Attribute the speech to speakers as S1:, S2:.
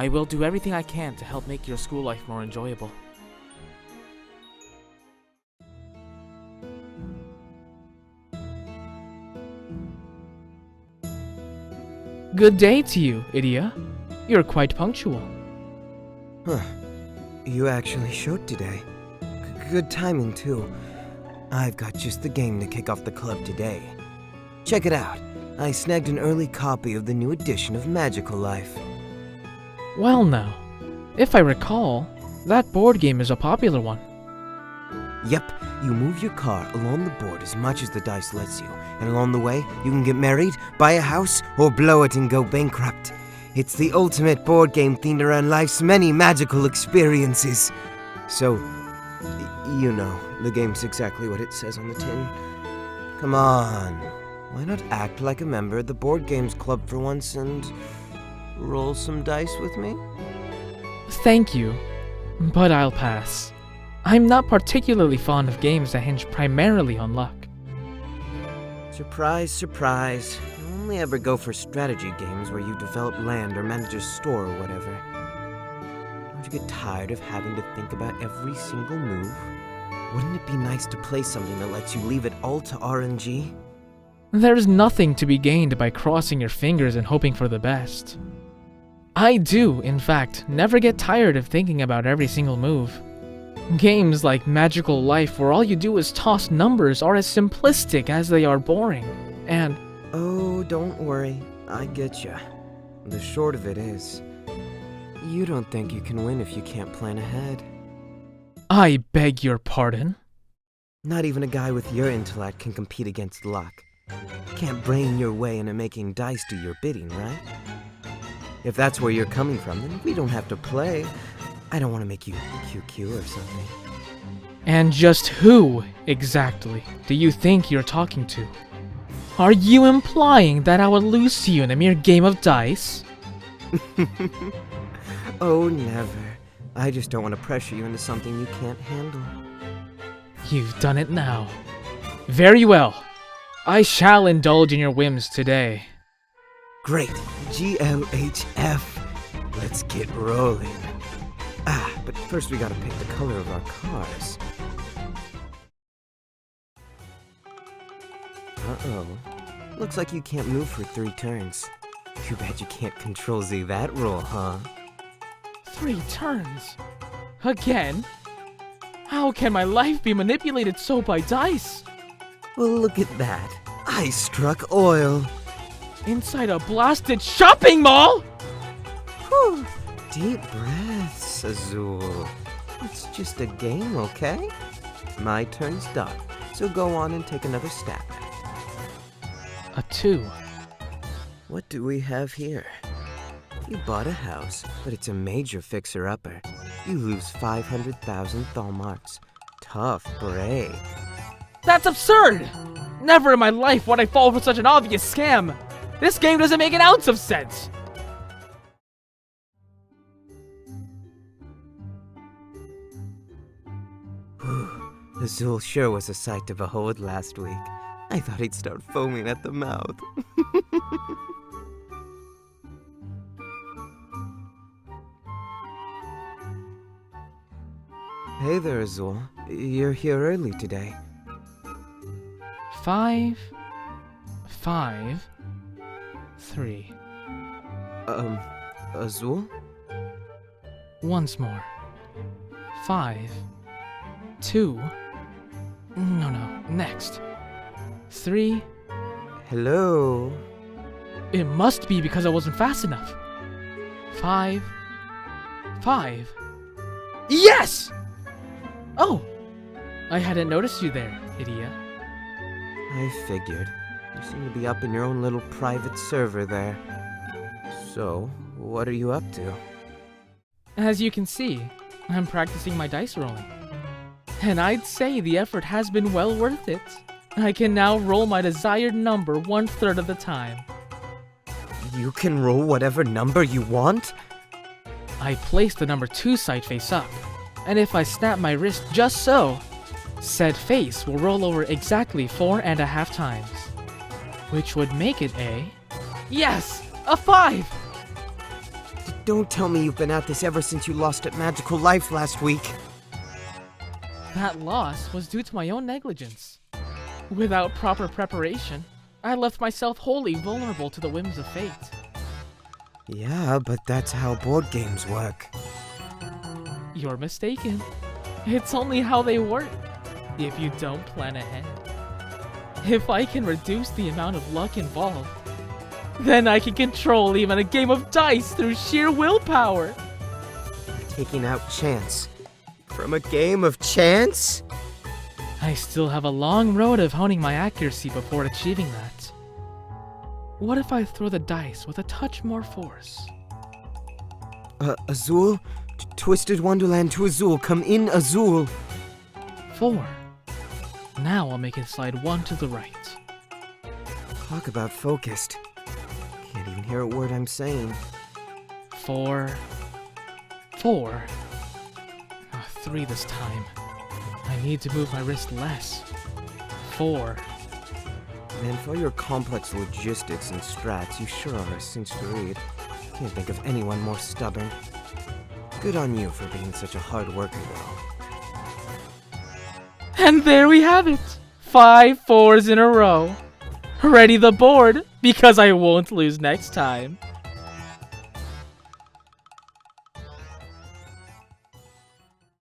S1: I will do everything I can to help make your school life more enjoyable. Good day to you, Idia. You're quite punctual.
S2: Huh. You actually showed today. Good timing, too. I've got just the game to kick off the club today. Check it out. I snagged an early copy of the new edition of Magical Life.
S1: Well now, if I recall, that board game is a popular one.
S2: Yep, you move your car along the board as much as the dice lets you, and along the way, you can get married, buy a house, or blow it and go bankrupt. It's the ultimate board game themed around life's many magical experiences. So, you know, the game's exactly what it says on the tin. Come on, why not act like a member of the board games club for once and roll some dice with me?
S1: Thank you, but I'll pass. I'm not particularly fond of games that hinge primarily on luck.
S2: Surprise, surprise. You only ever go for strategy games where you develop land or manage a store or whatever. Don't you get tired of having to think about every single move? Wouldn't it be nice to play something that lets you leave it all to RNG?
S1: There's nothing to be gained by crossing your fingers and hoping for the best. I do, in fact, never get tired of thinking about every single move. Games like Magical Life, where all you do is toss numbers, are as simplistic as they are boring, and...
S2: Oh, don't worry. I get ya. The short of it is, you don't think you can win if you can't plan ahead.
S1: I beg your pardon?
S2: Not even a guy with your intellect can compete against luck. Can't brain your way into making dice do your bidding, right? If that's where you're coming from, then we don't have to play. I don't want to make you QQ or something.
S1: And just who, exactly, do you think you're talking to? Are you implying that I would lose to you in a mere game of dice?
S2: Oh, never. I just don't want to pressure you into something you can't handle.
S1: You've done it now. Very well. I shall indulge in your whims today.
S2: Great. GLHF. Let's get rolling. But first we gotta pick the color of our cars. Uh-oh. Looks like you can't move for 3 turns. Too bad you can't Control Z that roll, huh?
S1: 3 turns? Again? How can my life be manipulated so by dice?
S2: Well, look at that. I struck oil.
S1: Inside a blasted shopping mall?
S2: Whew. Deep breaths, Azul. It's just a game, okay? My turn's done, so go on and take another stab at it.
S1: A 2.
S2: What do we have here? You bought a house, but it's a major fixer-upper. You lose 500,000 ℚ. Tough break.
S1: That's absurd! Never in my life would I fall for such an obvious scam! This game doesn't make an ounce of sense!
S2: Azul sure was a sight to behold last week. I thought he'd start foaming at the mouth. Hey there, Azul. You're here early today.
S1: 5, 5, 3.
S2: Azul?
S1: Once more. 5, 2. No, next. 3.
S2: Hello?
S1: It must be because I wasn't fast enough. 5, 5. Yes! Oh! I hadn't noticed you there, Idia.
S2: I figured. You seem to be up in your own little private server there. So, what are you up to?
S1: As you can see, I'm practicing my dice rolling. And I'd say the effort has been well worth it. I can now roll my desired number 1/3 of the time.
S2: You can roll whatever number you want?
S1: I place the number 2 side face up, and if I snap my wrist just so, said face will roll over exactly 4.5 times, which would make it a... Yes! A 5!
S2: Don't tell me you've been at this ever since you lost at Magical Life last week.
S1: That loss was due to my own negligence. Without proper preparation, I left myself wholly vulnerable to the whims of fate.
S2: Yeah, but that's how board games work.
S1: You're mistaken. It's only how they work, if you don't plan ahead. If I can reduce the amount of luck involved, then I can control even a game of dice through sheer willpower.
S2: Taking out chance from a game of chance?
S1: I still have a long road of honing my accuracy before achieving that. What if I throw the dice with a touch more force?
S2: Azul? Twisted Wonderland to Azul, come in Azul.
S1: 4. Now I'll make it slide 1 to the right.
S2: Talk about focused. Can't even hear a word I'm saying.
S1: 4. 4. 3 this time. I need to move my wrist less. 4.
S2: Man, for all your complex logistics and strats, you sure are a cinch to read. Can't think of anyone more stubborn. Good on you for being such a hard worker, though.
S1: And there we have it! 5 4s in a row. Ready the board, because I won't lose next time.